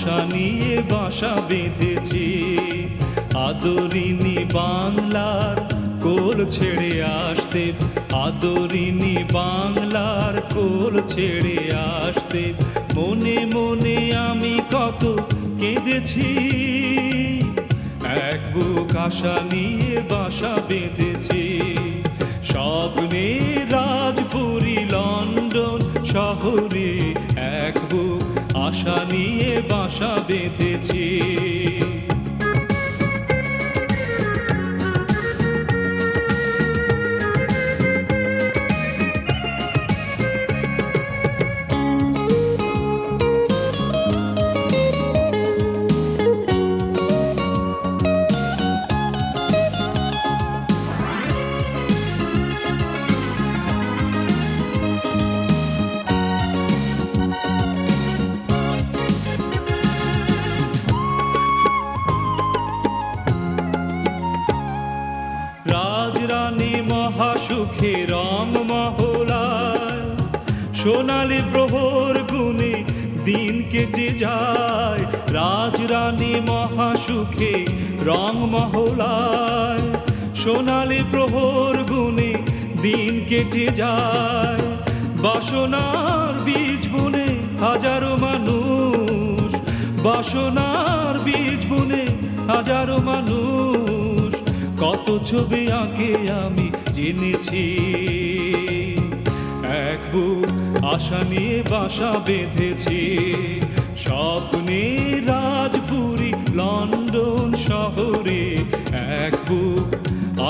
আশা নিয়ে বাসা বেঁধেছি। আদরিনী বাংলার কোল ছেড়ে আসতে, আদরিনী বাংলার কোল ছেড়ে আসতে, মনে মনে আমি কত কেঁদেছি। এক বুক আশা নিয়ে বাসা বেঁধেছি। স্বপ্নে রাজপুরী লন্ডন শহরে এক বুক আশা নিয়ে বাসা বেঁধেছি। রাজরানী মহাসুখে রং মহলায়, সোনালী প্রহর গুনে দিন কেটে যায়। রাজরানী মহাসুখে রং মহলায়, সোনালী প্রহর গুনে দিন কেটে যায়। বাসনার বীজ বুনে হাজারো মানুষ, বাসনার বীজ বুনে হাজারো মানুষ, কত ছবি আঁকে আমি জেনেছি। এক বুক আশা নিয়ে বাসা বেঁধেছি। স্বপ্নে রাজপুরী লন্ডন শহরে এক বুক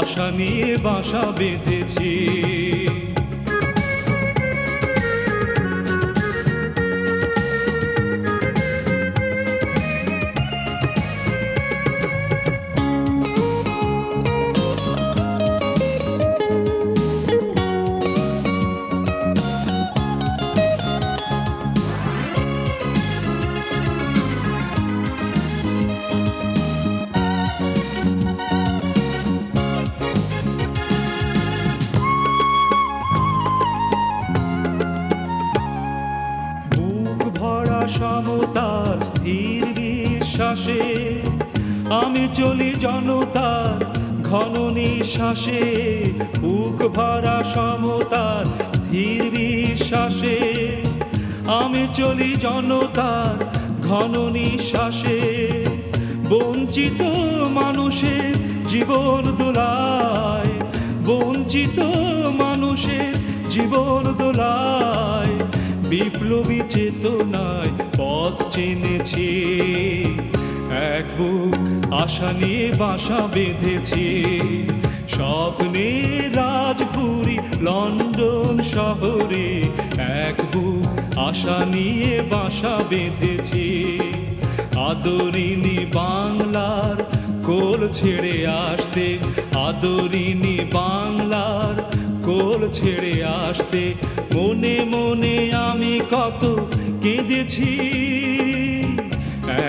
আশা নিয়ে বাসা বেঁধেছি। সমতার স্থির বিশ্বাসে আমি চলি জনতার ঘন নিঃশ্বাসে। বুক ভরা সমতার স্থির বিশ্বাসে আমি চলি জনতার ঘন নিঃশ্বাসে। বঞ্চিত মানুষের জীবন দোলায়, বঞ্চিত মানুষের জীবন দোলায়, বিপ্লবী চেতনায় পথ চিনেছি। এক বুক আশা নিয়ে বাসা বেঁধেছি। স্বপ্নে রাজপুরী লন্ডন শহরে এক বুক আশা নিয়ে বাসা বেঁধেছি। আদরিনী বাংলার কোল ছেড়ে আসতে, আদরিনী বাংলার কোল ছেড়ে আসতে, মনে মনে আমি কত কেঁদেছি।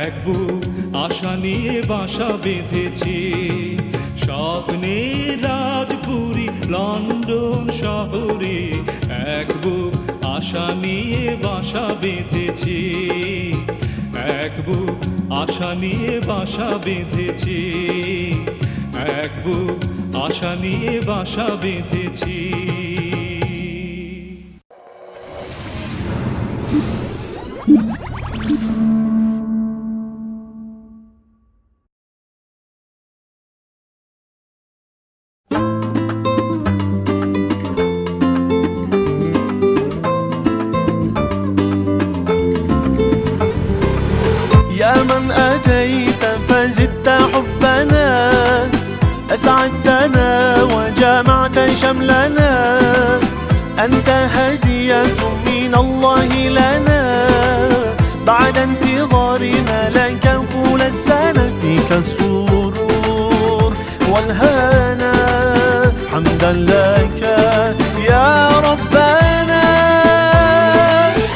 এক বুক আশা নিয়ে বাসা বেঁধেছি। স্বপ্নে রাজপুরী লন্ডন শহরে এক বুক আশা নিয়ে বাসা বেঁধেছি। এক বুক আশা নিয়ে বাসা বেঁধেছি। এক বুক আশা নিয়ে বাসা বেঁধেছি। يا من أتيت فزدت حبنا، أسعدتنا وجمعت شملنا، أنت هدية من الله لنا، بعد انتظارنا لك طول السنة، فيك السرور والهنا، حمدا لك يا ربنا.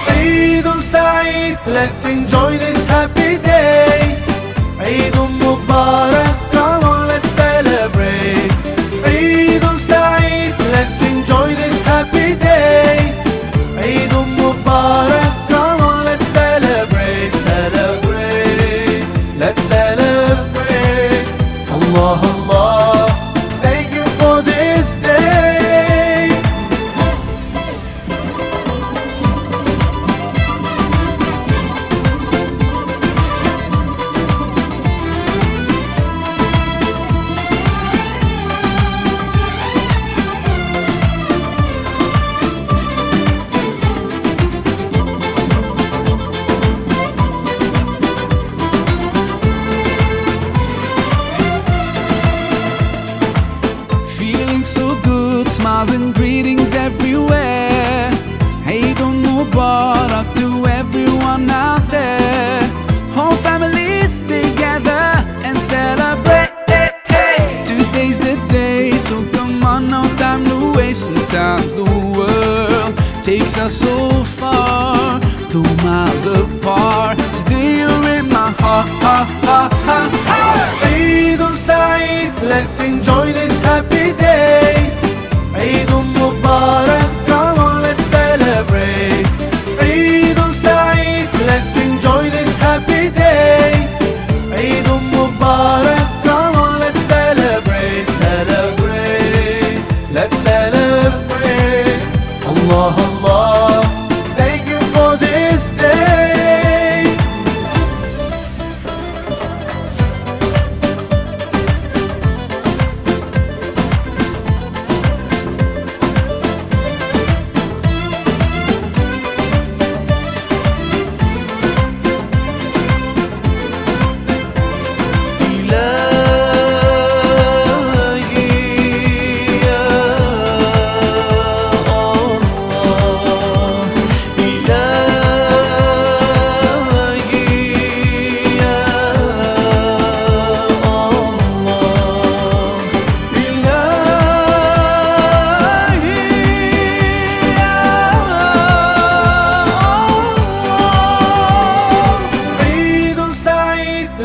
عيد سعيد، let's enjoy this happy day. عيد مبارك، come on let's celebrate. عيد سعيد، let's enjoy this happy day. عيد مبارك، come on let's celebrate, celebrate. Allah, Allah, thank you for this day. Feeling so good, smiles and greetings everywhere. Eid Mubarak to everyone out there. Whole families together and celebrate. Today's the day, so come on, no time to waste. Sometimes the world takes us so far, though miles apart. Today you're in my heart, heart, heart, heart, heart. Eidun Saeed, let's enjoy this happy day. Eidun Mubarak, come on, let's celebrate. Eidun Saeed, let's enjoy this happy day. Eidun Mubarak, come on, let's celebrate, celebrate, let's celebrate. Allah, Allah, thank you for this day.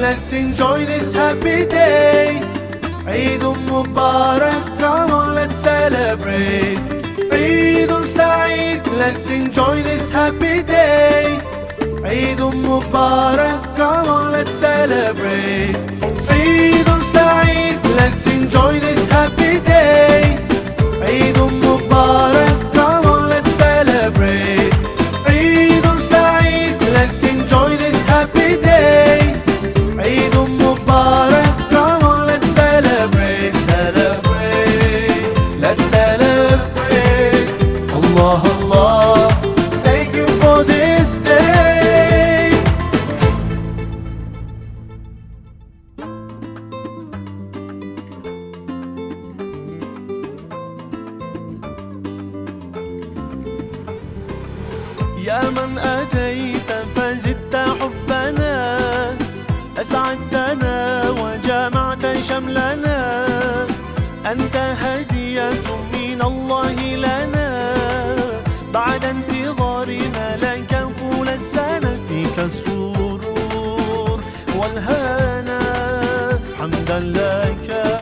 Let's enjoy this happy day. Eidun Mubarak, come on, let's celebrate. Eidun Saeed, let's enjoy this happy day. Eidun Mubarak, come on, let's celebrate. Eidun Saeed, let's enjoy this happy day. Eidun Mubarak, come on, let's celebrate. Eidun Saeed, let's enjoy this happy day. Eidun Mubarak, come on, let's celebrate, celebrate, let's celebrate. Allah, Allah, thank you for this day. يا من أتيت فزدت حبنا، أسعدتنا وجمعت شملنا. أنت هدية من الله لنا، بعد انتظارنا لك طول السنة. فيك السرور والهنا، حمدا لك